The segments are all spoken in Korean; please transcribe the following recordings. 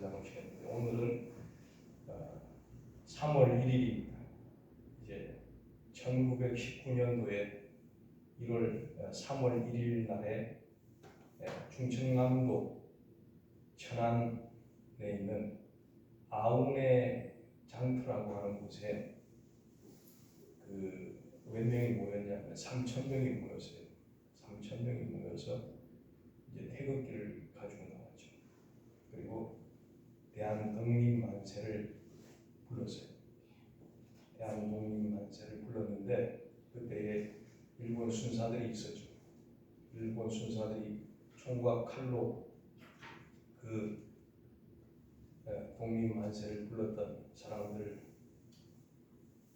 나누시는데 오늘은 3월 1일입니다. 이제 1919년도에 1월 3월 1일 날에 충청남도 천안에 있는 아웅의 장터라고 하는 곳에 몇 명이 모였냐면 3,000명이 모였어요. 3,000명이 모여서 이제 태극기를 가지고 나왔죠. 그리고 대한독립만세를 불렀어요. 대한독립만세를 불렀는데 그때에 일본 순사들이 있었죠. 일본 순사들이 총과 칼로 그 독립만세를 불렀던 사람들을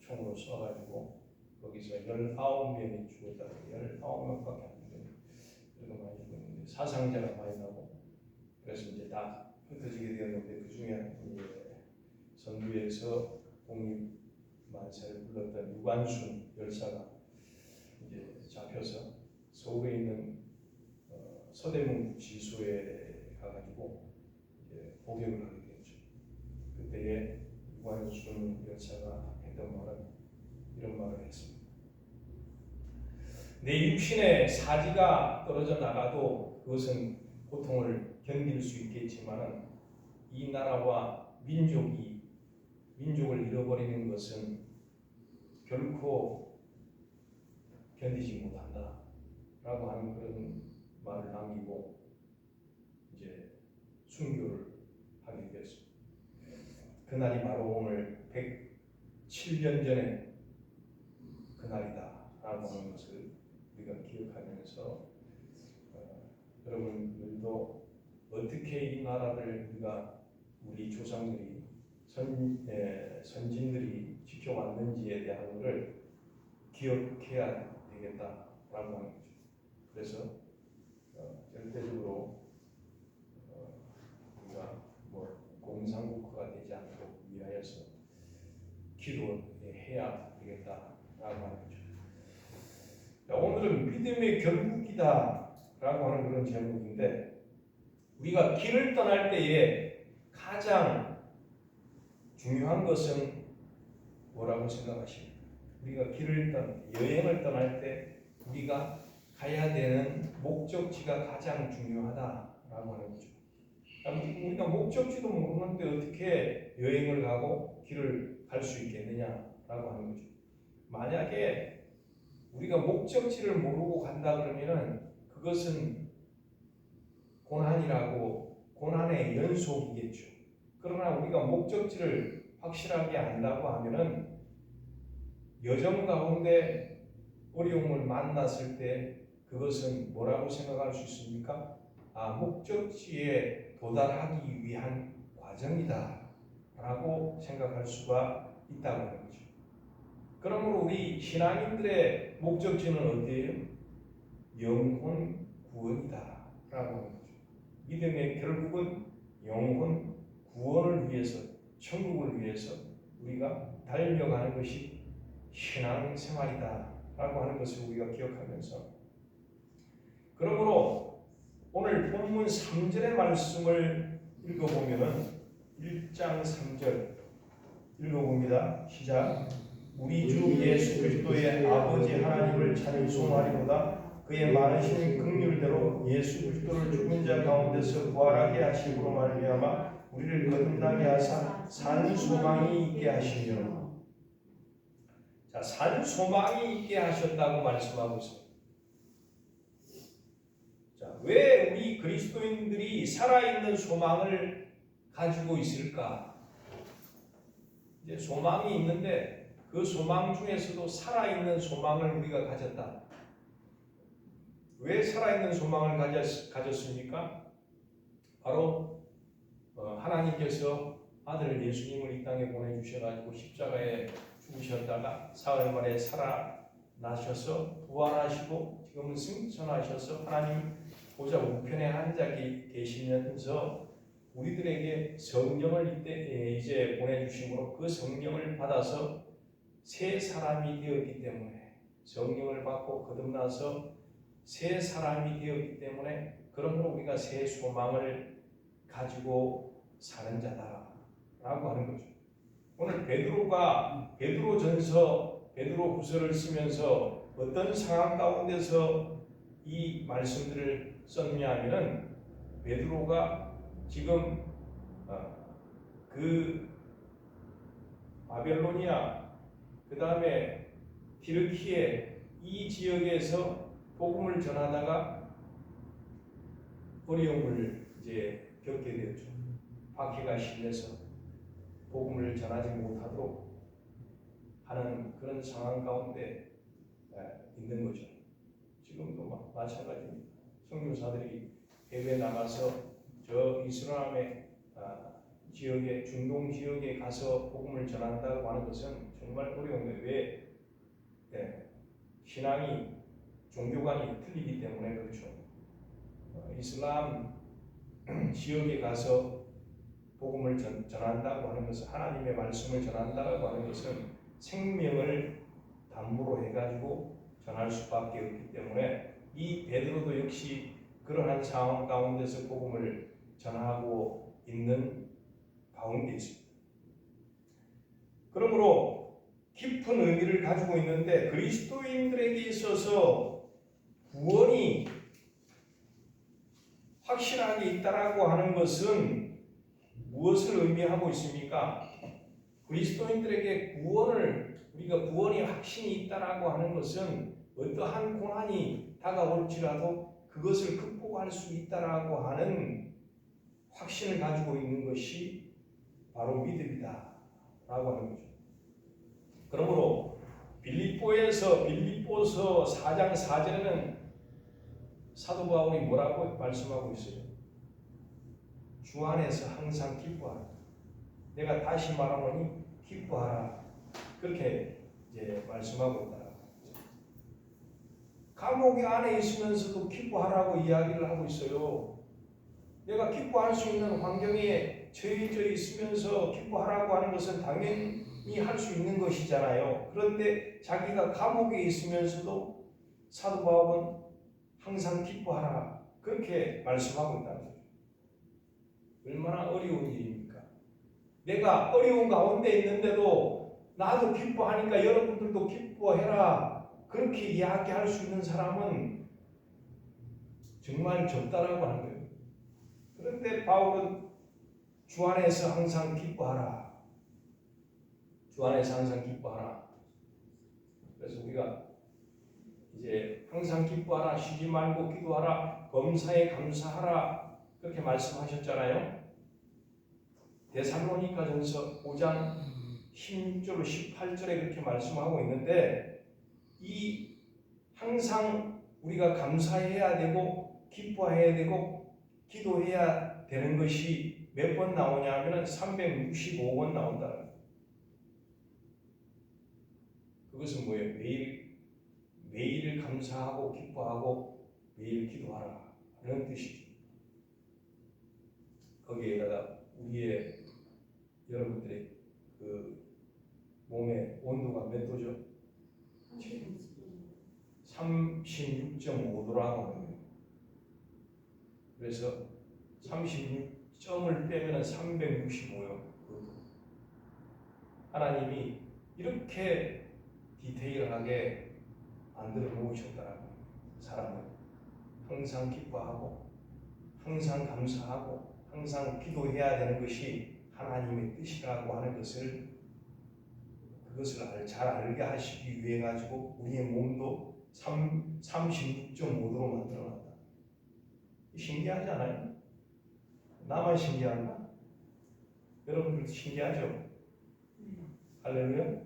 총으로 쏴가지고 거기서 19명이 죽었다고 19명밖에 안 되는 그런 거 많이 죽었는데 사상자가 많이 나고 그래서 이제 다 흩어지게 되었는데 그 중에 이제 선두에서 독립만세를 불렀던 유관순 열사가 이제 잡혀서 서울에 있는 서대문 지소에 가가지고 이제 복역을 하게 됐죠. 그때에 유관순 열사가 했던 말은 이런 말을 했습니다. 내 육신의 사지가 떨어져 나가도 그것은 고통을 견딜 수 있겠지만 이 나라와 민족을 잃어버리는 것은 결코 견디지 못한다 라고 하는 그런 말을 남기고 이제 순교를 하게 되었습니다. 그날이 바로 오늘 107년 전에 그날이다 라고 하는 것을 우리가 기억하면서 여러분들도 어떻게 이 나라를 우리 조상들이 선진들이 지켜왔는지에 대한 것을 기억해야 되겠다라고 하는 거죠. 그래서 절대적으로 우리가 공산국가가 되지 않도록 위하여서 기도해야 되겠다라고 하는 거죠. 오늘은 믿음의 결국이다라고 하는 그런 제목인데 우리가 길을 떠날 때에 가장 중요한 것은 뭐라고 생각하십니까? 우리가 여행을 떠날 때 우리가 가야 되는 목적지가 가장 중요하다라고 하는 거죠. 우리가 목적지도 모르는데 어떻게 여행을 가고 길을 갈 수 있겠느냐라고 하는 거죠. 만약에 우리가 목적지를 모르고 간다 그러면은 그것은 고난의 연속이겠죠. 그러나 우리가 목적지를 확실하게 안다고 하면은 여정 가운데 어려움을 만났을 때 그것은 뭐라고 생각할 수 있습니까? 목적지에 도달하기 위한 과정이다 라고 생각할 수가 있다고 하는 거죠. 그러므로 우리 신앙인들의 목적지는 어디예요? 영혼 구원이다 라고 하는 거죠. 믿음의 결국은 영혼 구원을 위해서, 천국을 위해서 우리가 달려가는 것이 신앙생활이다 라고 하는 것을 우리가 기억하면서 그러므로 오늘 본문 3절의 말씀을 읽어보면은 1장 3절 읽어봅니다. 시작. 우리 주 예수 그리스도의 아버지 하나님을 찬송하리로다. 그의 많으신 긍휼대로 예수 그리스도를 죽은 자 가운데서 부활하게 하심으로 말미암아 우리를 거듭나게 하사 산 소망이 있게 하시며. 자, 산 소망이 있게 하셨다고 말씀하고 있습니다. 자, 왜 우리 그리스도인들이 살아있는 소망을 가지고 있을까? 이제 소망이 있는데 그 소망 중에서도 살아있는 소망을 우리가 가졌다. 왜 살아있는 소망을 가졌습니까? 바로 하나님께서 아들 예수님을 이 땅에 보내주셔가지고 십자가에 죽으셨다가 사흘 만에 살아나셔서 부활하시고 지금은 승천하셔서 하나님 보좌 우편에 앉아 계시면서 우리들에게 성령을 이제 보내주심으로 그 성령을 받아서 새 사람이 되었기 때문에 성령을 받고 거듭나서 새 사람이 되었기 때문에 그러므로 우리가 새 소망을 가지고 사는 자다라고 하는 거죠. 오늘 베드로가 베드로후서를 쓰면서 어떤 상황 가운데서 이 말씀들을 썼냐 하면은 베드로가 지금 그 바벨로니아 그 다음에 디르키에 이 지역에서 복음을 전하다가 어려움을 이제 겪게 되었죠. 박해가 심해서 복음을 전하지 못하도록 하는 그런 상황 가운데 있는 거죠. 지금도 마찬가지입니다. 선교사들이 해외에 나가서 저 이슬람의 지역에 중동 지역에 가서 복음을 전한다고 하는 것은 정말 어려운 거예요. 왜? 신앙이 종교관이 틀리기 때문에 그렇죠. 이슬람 지역에 가서 복음을 전한다고 하는 것은 하나님의 말씀을 전한다고 하는 것은 생명을 담보로 해가지고 전할 수밖에 없기 때문에 이 베드로도 역시 그러한 상황 가운데서 복음을 전하고 있는 가운데 있습니다. 그러므로 깊은 의미를 가지고 있는데 그리스도인들에게 있어서 구원이 확실하게 있다라고 하는 것은 무엇을 의미하고 있습니까? 그리스도인들에게 우리가 구원이 확신이 있다라고 하는 것은 어떠한 고난이 다가올지라도 그것을 극복할 수 있다라고 하는 확신을 가지고 있는 것이 바로 믿음이다라고 하는 거죠. 그러므로 빌립보서 4장 4절에는 사도 바울이 뭐라고 말씀하고 있어요? 주 안에서 항상 기뻐하라. 내가 다시 말하노니 기뻐하라. 그렇게 이제 말씀하고 있다. 감옥 안에 있으면서도 기뻐하라고 이야기를 하고 있어요. 내가 기뻐할 수 있는 환경에 처해져 있으면서 기뻐하라고 하는 것은 당연히 할 수 있는 것이잖아요. 그런데 자기가 감옥에 있으면서도 사도 바울은 항상 기뻐하라. 그렇게 말씀하고 있다는 거죠. 얼마나 어려운 일입니까? 내가 어려운 가운데 있는데도 나도 기뻐하니까 여러분들도 기뻐해라. 그렇게 이야기할 수 있는 사람은 정말 적다라고 하는 거예요. 그런데 바울은 주 안에서 항상 기뻐하라. 주 안에서 항상 기뻐하라. 그래서 우리가 이제 항상 기뻐하라, 쉬지 말고 기도하라, 범사에 감사하라 그렇게 말씀하셨잖아요. 데살로니가전서 5장 16절 18절에 그렇게 말씀하고 있는데 이 항상 우리가 감사해야 되고 기뻐해야 되고 기도해야 되는 것이 몇 번 나오냐 하면 365번 나온다. 그것은 뭐예요? 매일 감사하고 기뻐하고 매일 기도하라 하는 뜻이죠. 거기에다가 우리의 여러분들의 그 몸의 온도가 몇 도죠? 36.5도라고 하는 거예요. 그래서 36점을 빼면 365요. 하나님이 이렇게 디테일하게 만들어 놓으셨다라고. 사람을 항상 기뻐하고 항상 감사하고 항상 기도해야 되는 것이 하나님의 뜻이라고 하는 것을 그것을 잘 알게 하시기 위해 가지고 우리의 몸도 36.5도로 만들어놨다. 신기하지 않아요? 나만 신기한가? 여러분들도 신기하죠? 할렐루야?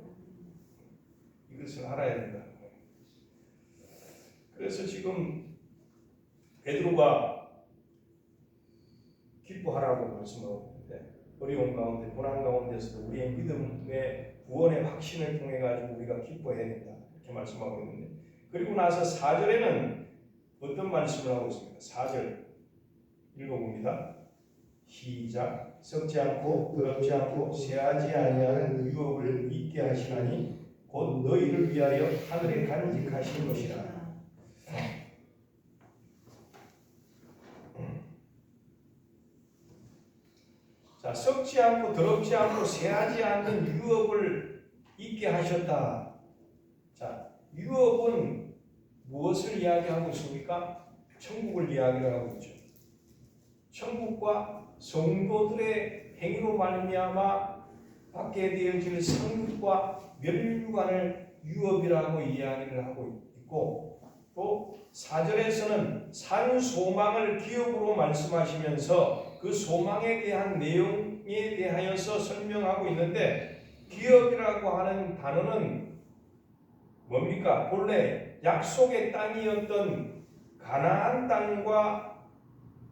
이것을 알아야 된다. 그래서 지금 베드로가 기뻐하라고 말씀하고 있는데 어려운 가운데 고난 가운데서도 우리의 믿음의 구원의 확신을 통해 가지고 우리가 기뻐해야 된다 이렇게 말씀하고 있는데 그리고 나서 4절에는 어떤 말씀을 하고 있습니까? 4절 읽어봅니다. 시작. 썩지 않고 더럽지 않고 쇠하지 아니하는 유업을 있게 하시나니 곧 너희를 위하여 하늘에 간직하신 것이라. 자, 자, 썩지 않고 더럽지 않고 새하지 않는 유업을 있게 하셨다. 자, 유업은 무엇을 이야기하고 있습니까? 천국을 이야기를 하고 있죠. 천국과 성도들의 행위로 말미암아 받게 되어질 상급과 면류관을 유업이라고 이야기를 하고 있고, 또 4절에서는 산 소망을 기업으로 말씀하시면서 그 소망에 대한 내용에 대하여서 설명하고 있는데, 기업이라고 하는 단어는 뭡니까? 본래 약속의 땅이었던 가나안 땅과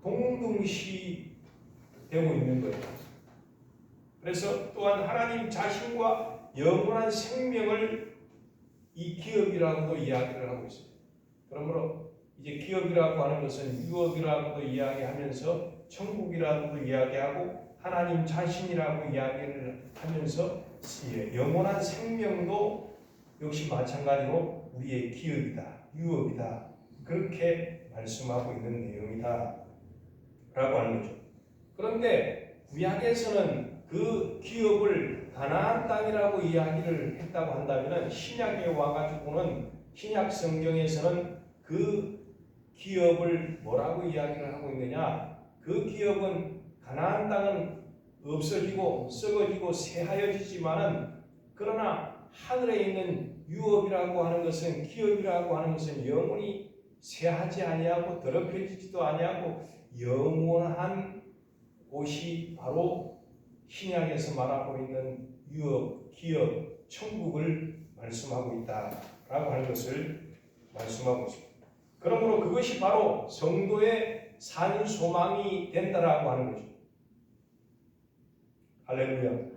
동등시 되고 있는 거예요. 그래서 또한 하나님 자신과 영원한 생명을 이 기업이라고도 이야기를 하고 있습니다. 그러므로 이제 기업이라고 하는 것은 유업이라고도 이야기하면서 천국이라고도 이야기하고 하나님 자신이라고 이야기를 하면서 영원한 생명도 역시 마찬가지로 우리의 기업이다, 유업이다, 그렇게 말씀하고 있는 내용이다 라고 하는 거죠. 그런데 구약에서는 그 기업을 가나안 땅이라고 이야기를 했다고 한다면, 신약에 와가지고는 신약 성경에서는 그 기업을 뭐라고 이야기를 하고 있느냐? 그 기업은 가나안 땅은 없어지고 썩어지고 새하여지지만은, 그러나 하늘에 있는 유업이라고 하는 것은, 기업이라고 하는 것은 영원히 새하지 아니하고 더럽혀지지도 아니하고 영원한 곳이 바로 신약에서 말하고 있는 유업, 기업, 천국을 말씀하고 있다라고 하는 것을 말씀하고 있습니다. 그러므로 그것이 바로 성도의 산 소망이 된다라고 하는 거죠. 할렐루야.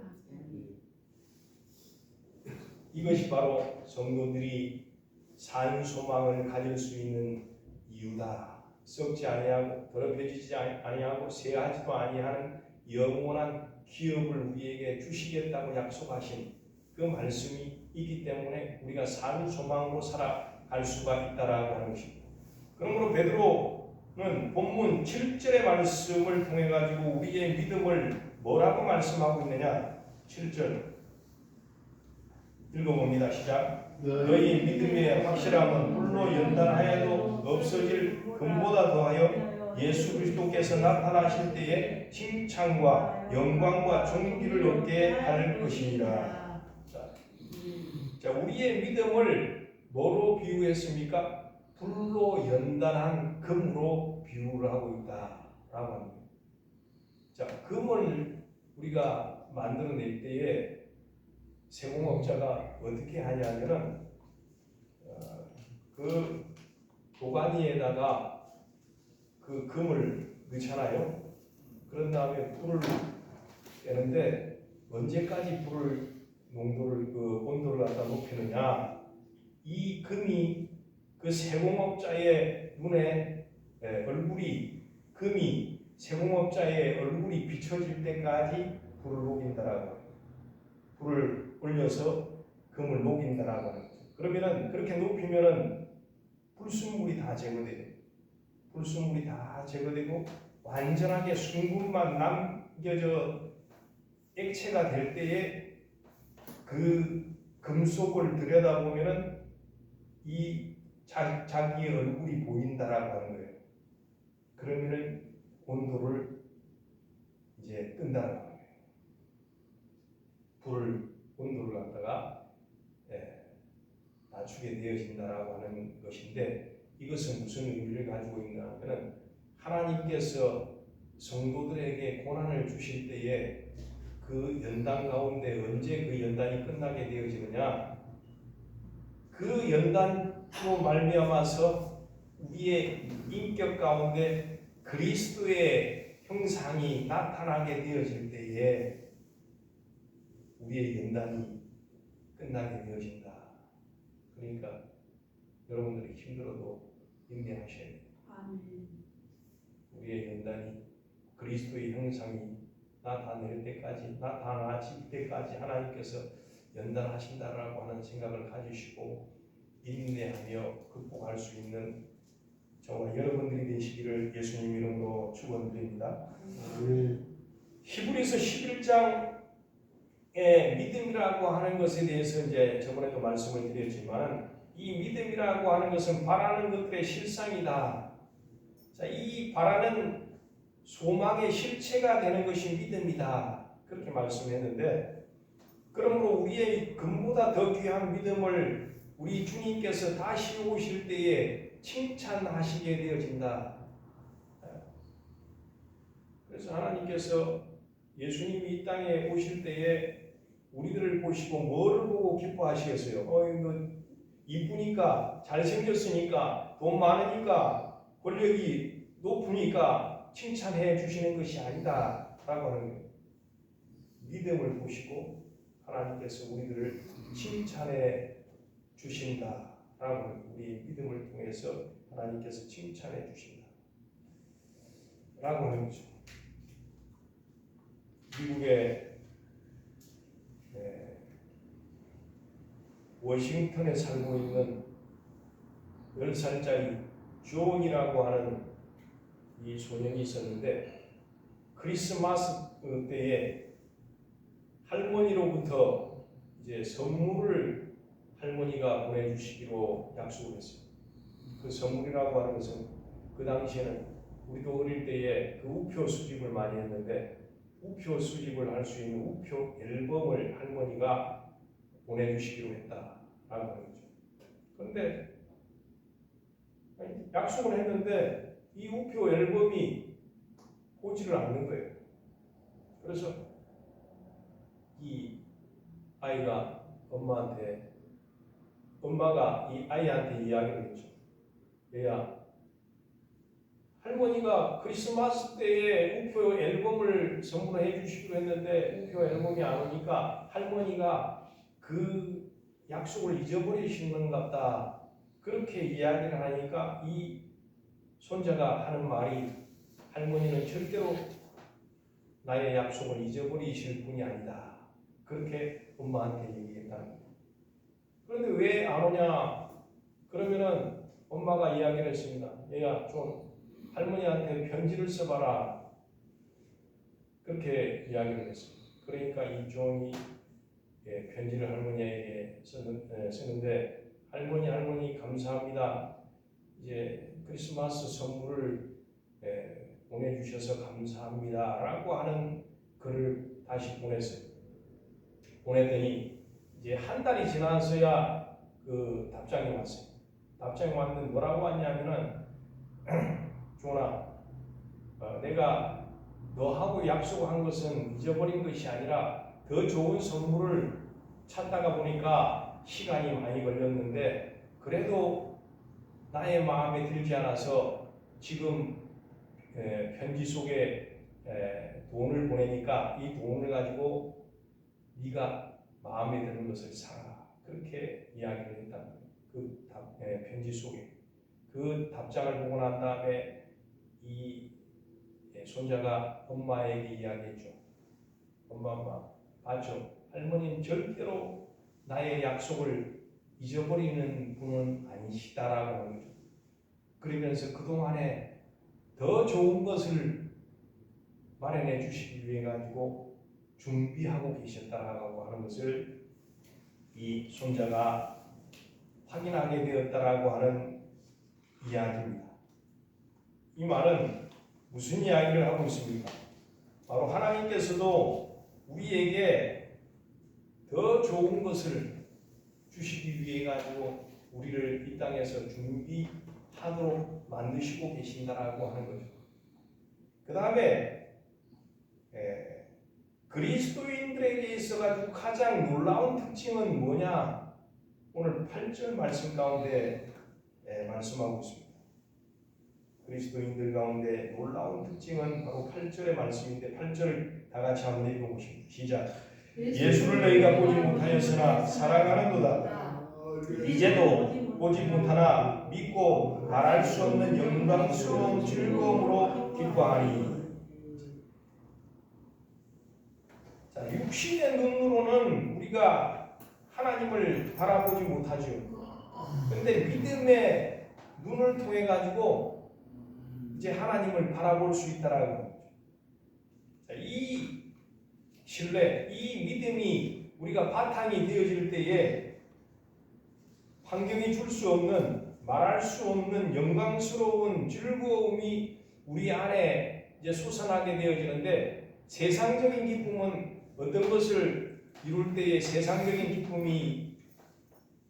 이것이 바로 성도들이 산 소망을 가질 수 있는 이유다. 썩지 아니하고 더럽혀지지 아니하고 새하지도 아니하는 영원한 기업을 우리에게 주시겠다고 약속하신 그 말씀이 있기 때문에 우리가 산 소망으로 살아갈 수가 있다라고 하는 것입니다. 그러므로 베드로는 본문 7절의 말씀을 통해 가지고 우리의 믿음을 뭐라고 말씀하고 있느냐? 7절 읽어봅니다. 시작. 너희 믿음의 확실함은 불로 연단하여도 없어질 금보다 더하여 예수 그리스도께서 나타나실 때에 칭찬과 영광과 존귀를 얻게 할 것이니라. 자, 우리의 믿음을 뭐로 비유했습니까? 불로 연단한 금으로 비유를 하고 있다라고 합니다. 자, 금을 우리가 만들어낼 때에 세공업자가 어떻게 하냐면은 그 도가니에다가 그 금을 넣잖아요. 그런 다음에 불을 떼는데, 언제까지 불을 농도를 온도를 갖다 높이느냐? 이 금이 그 세공업자의 눈에 금이 세공업자의 얼굴이 비춰질 때까지 불을 녹인다라고, 불을 올려서 금을 녹인다라고 하는 거죠. 그러면은 그렇게 높이면은 불순물이 다 제거돼요. 불순물이 다 제거되고 완전하게 순금만 남겨져 액체가 될 때에 그 금속을 들여다보면은 이 자기의 얼굴이 보인다라고 하는 거예요. 그러면은 온도를 이제 끈다라고 하는 거예요. 온도를 갖다가 낮추게 되어진다라고 하는 것인데, 이것은 무슨 의미를 가지고 있냐 하면은, 하나님께서 성도들에게 고난을 주실 때에 그 연단 가운데 언제 그 연단이 끝나게 되어지느냐? 그 연단으로 말미암아서 우리의 인격 가운데 그리스도의 형상이 나타나게 되어질 때에 우리의 연단이 끝나게 되어진다. 그러니까 여러분들이 힘들어도 인내하셔야 돼요. 우리의 연단이 그리스도의 형상이 나타날 때까지 하나님께서 연단하신다라고 하는 생각을 가지시고 인내하며 극복할 수 있는 저와 여러분들이 되시기를 예수님 이름으로 축원드립니다. 히브리서 11장의 믿음이라고 하는 것에 대해서 이제 저번에도 말씀을 드렸지만 이 믿음이라고 하는 것은 바라는 것들의 실상이다. 자, 이 바라는 소망의 실체가 되는 것이 믿음이다. 그렇게 말씀했는데, 그러므로 우리의 금보다 더 귀한 믿음을 우리 주님께서 다시 오실 때에 칭찬하시게 되어진다. 그래서 하나님께서 예수님이 이 땅에 오실 때에 우리들을 보시고 뭐를 보고 기뻐하시겠어요? 이거 이쁘니까, 잘생겼으니까, 돈 많으니까, 권력이 높으니까 칭찬해 주시는 것이 아니다 라고 하는 거예요. 믿음을 보시고 하나님께서 우리들을 칭찬해 주신다 라고, 우리 믿음을 통해서 하나님께서 칭찬해 주신다 라고 하는 거죠. 미국의 워싱턴에 살고 있는 10살짜리 존이라고 하는 이 소년이 있었는데, 크리스마스 때에 할머니로부터 이제 선물을 할머니가 보내주시기로 약속을 했어요. 그 선물이라고 하는 것은 그 당시에는 우리도 어릴 때에 그 우표 수집을 많이 했는데, 우표 수집을 할 수 있는 우표 앨범을 할머니가 보내주시기로 했다라고 하는 거죠. 그런데 약속을 했는데 이 우표 앨범이 오지를 않는 거예요. 그래서 이 아이가 엄마가 이 아이한테 이야기를 했죠. 얘야, 할머니가 크리스마스 때에 우표 앨범을 선물해 주시기로 했는데 우표 앨범이 안 오니까 할머니가 그 약속을 잊어버리시는 것 같다. 그렇게 이야기를 하니까 이 손자가 하는 말이, 할머니는 절대로 나의 약속을 잊어버리실 분이 아니다. 그렇게 엄마한테 얘기했다는 거예요. 그런데 왜 안 오냐? 그러면은 엄마가 이야기를 했습니다. 얘야, 좀 할머니한테 편지를 써봐라. 그렇게 이야기를 했어요. 그러니까 이 존이 편지를 할머니에게 쓰는데, 할머니 감사합니다. 이제 크리스마스 선물을 보내주셔서 감사합니다라고 하는 글을 다시 보냈어요. 보냈더니 이제 한 달이 지나서야 그 답장이 왔어요. 답장이 왔는데 뭐라고 왔냐면은 존아, 내가 너하고 약속한 것은 잊어버린 것이 아니라 더 좋은 선물을 찾다가 보니까 시간이 많이 걸렸는데 그래도 나의 마음에 들지 않아서 지금 편지 속에 돈을 보내니까 이 돈을 가지고 네가 마음에 드는 것을 사라. 그렇게 이야기를 했다는 거예요. 그 편지 속에. 그 답장을 보고 난 다음에 이 손자가 엄마에게 이야기했죠. 엄마, 봤죠? 할머니는 절대로 나의 약속을 잊어버리는 분은 아니시다라고 하는 거죠. 그러면서 그동안에 더 좋은 것을 마련해 주시기 위해 가지고 준비하고 계셨다라고 하는 것을 이 손자가 확인하게 되었다라고 하는 이야기입니다. 이 말은 무슨 이야기를 하고 있습니까? 바로 하나님께서도 우리에게 더 좋은 것을 주시기 위해 가지고 우리를 이 땅에서 준비하도록 만드시고 계신다라고 하는 거죠. 그 다음에 그리스도인들에게 있어가지고 가장 놀라운 특징은 뭐냐? 오늘 8절 말씀 가운데 말씀하고 있습니다. 그리스도인들 가운데 놀라운 특징은 바로 8절의 말씀인데 8절을 다 같이 한번 읽어보십시오. 시작. 예수를 너희가 보지 못하였으나 사랑하는도다. 이제도 보지 못하나 믿고 말할 수 없는 영광스러운 즐거움으로 기뻐하니. 자, 육신의 눈으로는 우리가 하나님을 바라보지 못하죠. 그런데 믿음의 눈을 통해 가지고 이제 하나님을 바라볼 수 있다라는 거죠. 자, 이 신뢰, 이 믿음이 우리가 바탕이 되어질 때에 환경이 줄 수 없는, 말할 수 없는 영광스러운 즐거움이 우리 안에 이제 솟아나게 되어지는데, 세상적인 기쁨은 어떤 것을 이룰 때에 세상적인 기쁨이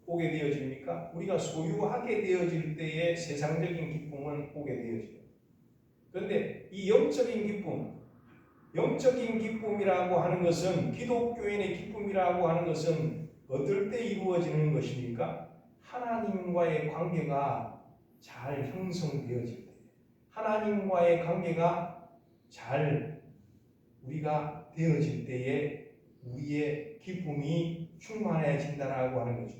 오게 되어집니까? 우리가 소유하게 되어질 때에 세상적인 기쁨은 오게 되어져요. 그런데 이 영적인 기쁨이라고 하는 것은, 기독교인의 기쁨이라고 하는 것은 어떨 때 이루어지는 것입니까? 하나님과의 관계가 잘 형성되어질 때, 하나님과의 관계가 잘 우리가 되어질 때에 우리의 기쁨이 충만해진다라고 하는 거죠.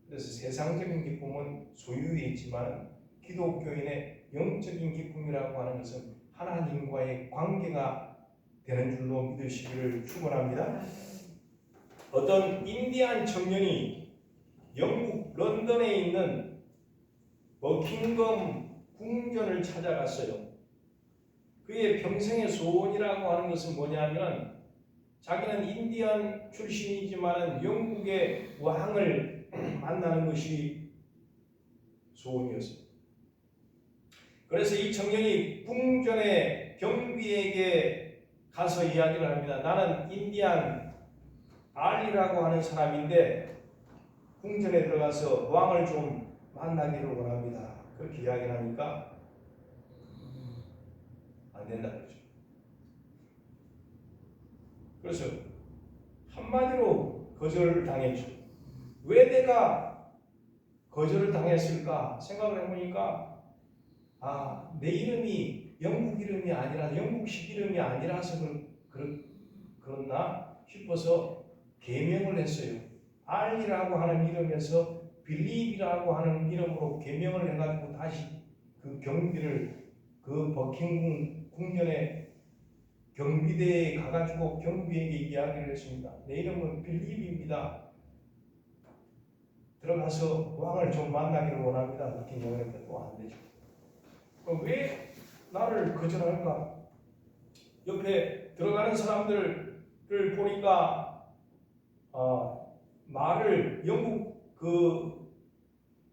그래서 세상적인 기쁨은 소유에 있지만 기독교인의 영적인 기쁨이라고 하는 것은 하나님과의 관계가 되는 줄로 믿으시기를 축원합니다. 어떤 인디안 청년이 영국 런던에 있는 버킹엄 궁전을 찾아갔어요. 그의 평생의 소원이라고 하는 것은 뭐냐면, 자기는 인디안 출신이지만 영국의 왕을 만나는 것이 소원이었어요. 그래서 이 청년이 궁전의 경비에게 가서 이야기를 합니다. 나는 인디안 알리라고 하는 사람인데 궁전에 들어가서 왕을 좀 만나기를 원합니다. 그렇게 이야기를 하니까 안 된다는 거죠. 그래서 한마디로 거절을 당했죠. 왜 내가 거절을 당했을까 생각을 해보니까, 내 이름이 영국 이름이 아니라 영국식 이름이 아니라서 그렇나 싶어서 개명을 했어요. 알리라고 하는 이름에서 빌립이라고 하는 이름으로 개명을 해가지고 다시 그 경비를 그 버킹엄 궁전에 경비대에 가가지고 경비에게 이야기를 했습니다. 내 이름은 빌립입니다. 들어가서 왕을 좀 만나기를 원합니다. 그렇게 이야기했는데 또 안 되죠. 왜 나를 거절할까? 옆에 들어가는 사람들을 보니까 말을 영국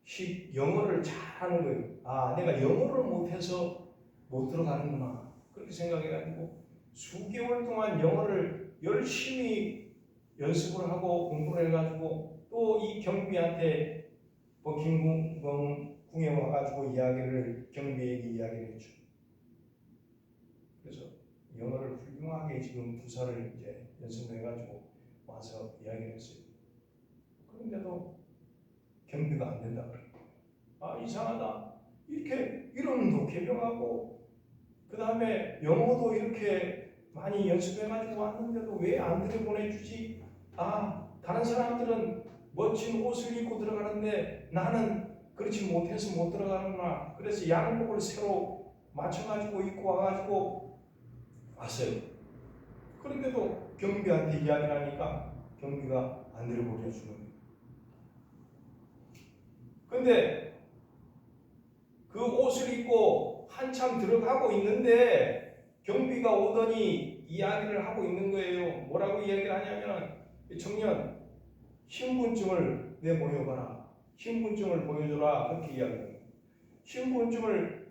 식 영어를 잘하는 거예요. 내가 영어를 못해서 못 들어가는구나. 그렇게 생각해가지고 수개월 동안 영어를 열심히 연습을 하고 공부를 해가지고 또 이 경비한테 버킹엄 궁에 와가지고 경비에게 이야기를 했죠. 그래서 영어를 훌륭하게 지금 부사를 이제 연습해가지고 와서 이야기를 했어요. 그런데도 경비가 안 된다 그래요. 이상하다. 이렇게 이름도 개명하고 그 다음에 영어도 이렇게 많이 연습해가지고 왔는데도 왜 안 들여보내주지? 다른 사람들은 멋진 옷을 입고 들어가는데 나는 그렇지 못해서 못 들어가는구나. 그래서 양복을 새로 맞춰가지고 입고 와가지고 왔어요. 그런데도 경비한테 이야기를 하니까 경비가 안 들여보내주는 거예요. 근데 그 옷을 입고 한참 들어가고 있는데 경비가 오더니 이야기를 하고 있는 거예요. 뭐라고 이야기를 하냐면, 청년 신분증을 내보내봐라. 신분증을 보여줘라. 그렇게 이야기해요. 신분증을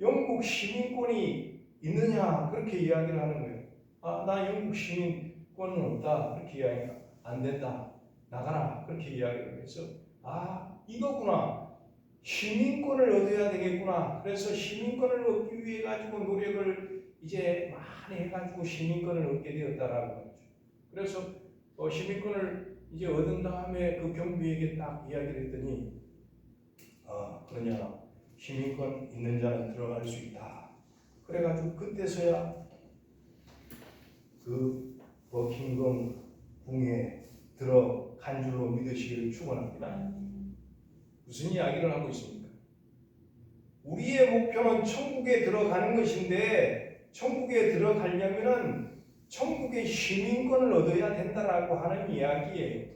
영국 시민권이 있느냐? 그렇게 이야기를 하는 거예요. 나 영국 시민권은 없다. 그렇게 이야기가 안 된다. 나가라. 그렇게 이야기를 해서 이거구나. 시민권을 얻어야 되겠구나. 그래서 시민권을 얻기 위해 가지고 노력을 이제 많이 해가지고 시민권을 얻게 되었다라고 하죠. 그래서 시민권을 이제 얻은 다음에 그 경비에게 딱 이야기를 했더니, 그러냐, 시민권 있는 자는 들어갈 수 있다. 그래가지고 그때서야 그 버킹엄 궁에 들어간 줄로 믿으시기를 축원합니다. 무슨 이야기를 하고 있습니까? 우리의 목표는 천국에 들어가는 것인데, 천국에 들어가려면은 천국의 시민권을 얻어야 된다라고 하는 이야기예요.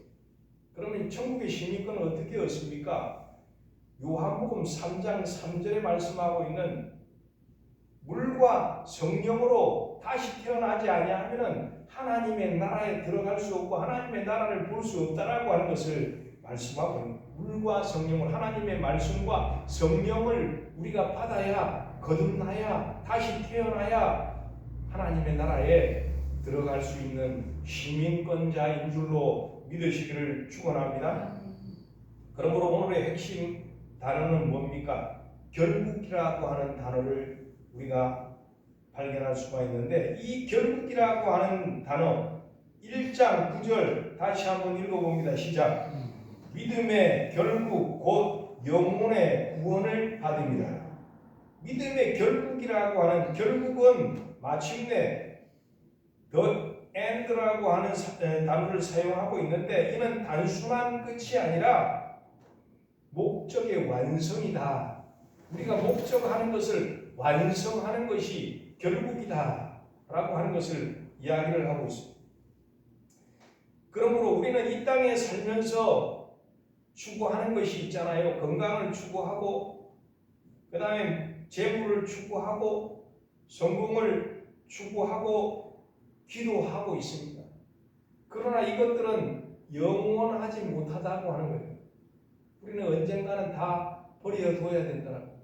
그러면 천국의 시민권을 어떻게 얻습니까? 요한복음 3장 3절에 말씀하고 있는 물과 성령으로 다시 태어나지 아니하면은 하나님의 나라에 들어갈 수 없고 하나님의 나라를 볼 수 없다라고 하는 것을 말씀하고 있는 거예요. 물과 성령을, 하나님의 말씀과 성령을 우리가 받아야, 거듭나야, 다시 태어나야 하나님의 나라에 들어갈 수 있는 시민권자인 줄로 믿으시기를 축원합니다. 그러므로 오늘의 핵심 단어는 뭡니까? 결국이라고 하는 단어를 우리가 발견할 수가 있는데, 이 결국이라고 하는 단어 1장 9절 다시 한번 읽어봅니다. 시작. 믿음의 결국 곧 영혼의 구원을 받음이라. 믿음의 결국이라고 하는, 결국은 마침내 the end라고 하는 단어를 사용하고 있는데, 이는 단순한 끝이 아니라 목적의 완성이다. 우리가 목적하는 것을 완성하는 것이 결국이다 라고 하는 것을 이야기를 하고 있습니다. 그러므로 우리는 이 땅에 살면서 추구하는 것이 있잖아요. 건강을 추구하고, 그 다음에 재물을 추구하고, 성공을 추구하고, 기도하고 있습니다. 그러나 이것들은 영원하지 못하다고 하는 거예요. 우리는 언젠가는 다 버려둬야 된다고.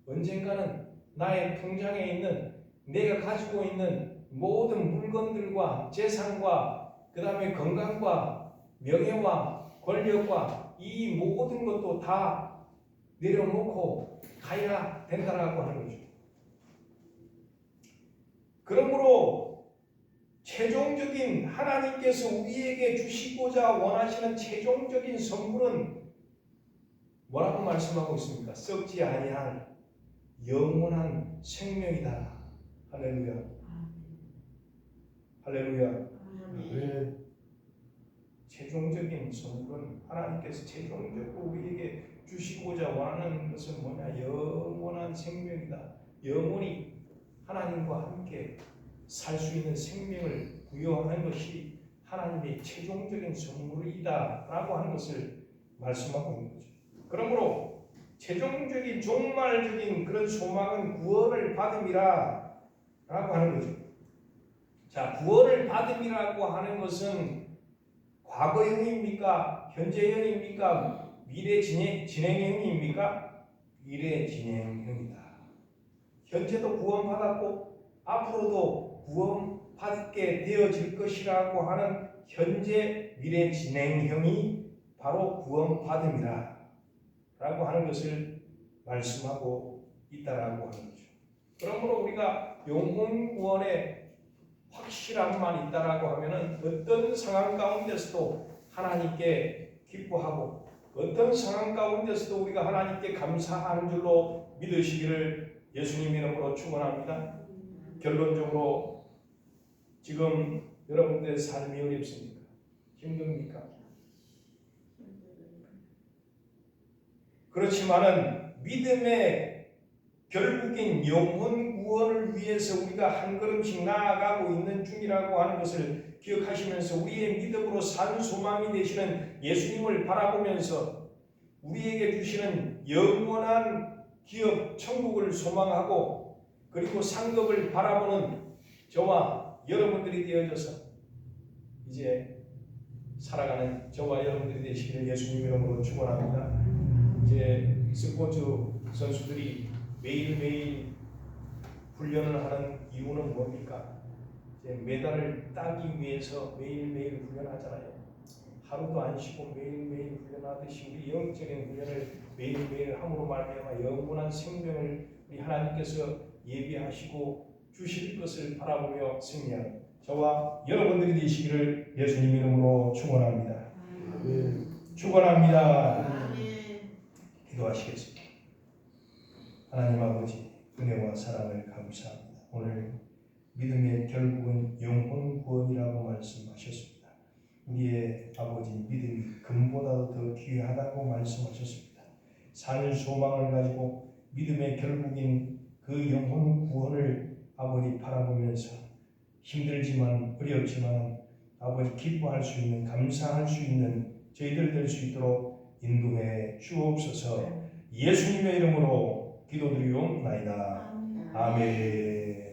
언젠가는 나의 통장에 있는, 내가 가지고 있는 모든 물건들과 재산과 그 다음에 건강과 명예와 권력과 이 모든 것도 다 내려놓고 가야 된다라고 하는 거죠. 그러므로 최종적인, 하나님께서 우리에게 주시고자 원하시는 최종적인 선물은 뭐라고 말씀하고 있습니까? 썩지 아니한 영원한 생명이다. 할렐루야. 할렐루야. 최종적인 선물은, 하나님께서 최종적으로 우리에게 주시고자 원하는 것은 뭐냐? 영원한 생명이다. 영원히 하나님과 함께 살 수 있는 생명을 부여하는 것이 하나님의 최종적인 선물이다 라고 하는 것을 말씀하고 있는 거죠. 그러므로 최종적인, 종말적인 그런 소망은 구원을 받음이라 라고 하는 거죠. 자, 구원을 받음이라고 하는 것은 과거형입니까? 현재형입니까? 미래 진행형입니까? 미래 진행형이다. 현재도 구원받았고 앞으로도 구원받게 되어질 것이라고 하는 현재 미래 진행형이 바로 구원받음이라 라고 하는 것을 말씀하고 있다라고 하는 거죠. 그러므로 우리가 영혼 구원에 확실함만 있다라고 하면은 어떤 상황 가운데서도 하나님께 기뻐하고, 어떤 상황 가운데서도 우리가 하나님께 감사하는 줄로 믿으시기를 예수님 이름으로 축원합니다. 결론적으로 지금 여러분들의 삶이 어렵습니까? 힘듭니까? 그렇지만은 믿음의 결국인 영혼 구원을 위해서 우리가 한 걸음씩 나아가고 있는 중이라고 하는 것을 기억하시면서, 우리의 믿음으로 산 소망이 되시는 예수님을 바라보면서 우리에게 주시는 영원한 기업 천국을 소망하고, 그리고 상급을 바라보는 저와 여러분들이 되어져서 이제 살아가는 저와 여러분들이 되시기를 예수님 이름으로 축원합니다. 이제 스포츠 선수들이 매일매일 훈련을 하는 이유는 뭡니까? 이제 메달을 따기 위해서 매일매일 훈련하잖아요. 하루도 안 쉬고 매일매일 훈련하듯이 우리 영적인 훈련을 매일매일 함으로 말미암아 영원한 생명을 우리 하나님께서 예비하시고 주실 것을 바라보며 승리하는 저와 여러분들이 되시기를 예수님 이름으로 축원합니다. 축원합니다. 기도하시겠습니다. 하나님 아버지, 은혜와 사랑을 감사합니다. 오늘 믿음의 결국은 영혼 구원이라고 말씀하셨습니다. 우리의 아버지 믿음이 금보다도 더 귀하다고 말씀하셨습니다. 산 소망을 가지고 믿음의 결국인 그 영혼 구원을 아버지 바라보면서 힘들지만 어렵지만 아버지 기뻐할 수 있는, 감사할 수 있는 저희들 될 수 있도록 인도해 주옵소서. 예수님의 이름으로 기도드리옵나이다. 아멘.